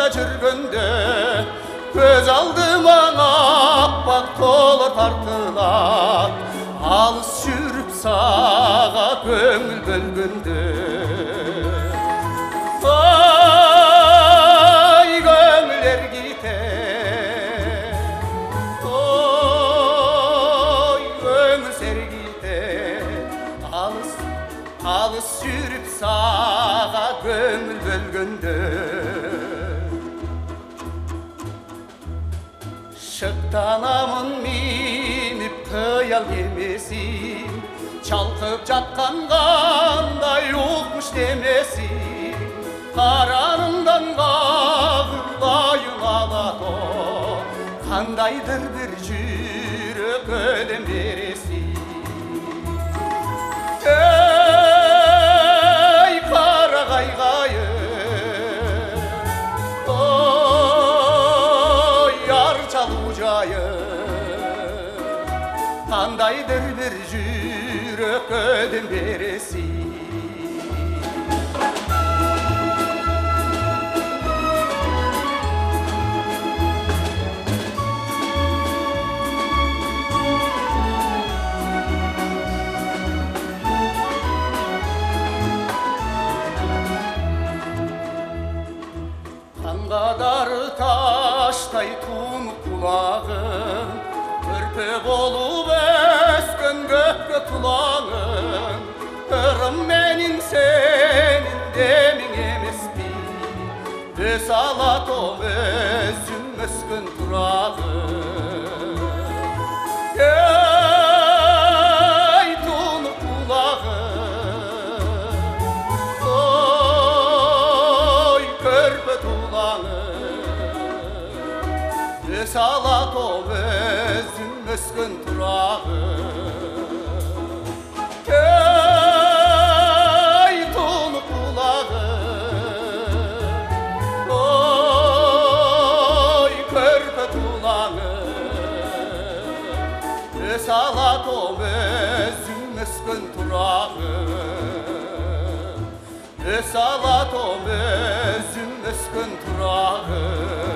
жолдарда жүргенде көз алдыма аппақ толы тартылат алыс жүріп саға көңіл бөлгенде ой көңіл ергите ой көңіл сергите алыс жүріп саға көңіл бөлгенде шықтанамын миніп қиял кемесін шалқып жатқан қандай ұқмыш демесін қараныңдан қағылайын алатау қандайдыр бір жүрек өлем бересін ей қарағай қайын ой арчалу жайын қандайдыр бір жүрек өлем бересін қанғадар таштай тұнық құлағың көрпе болып өскен көкке тұлағың ырым менің сенің демің емес пе өс алатау өзім өскен тұрағың ей тұнық құлағың ой көрпе өс алатау өзім өскен тұрағың ей тұнық құлағың ой көрпе тұлағың өс алатау өзім өскен тұрағың өс алатау өзім өскен тұрағың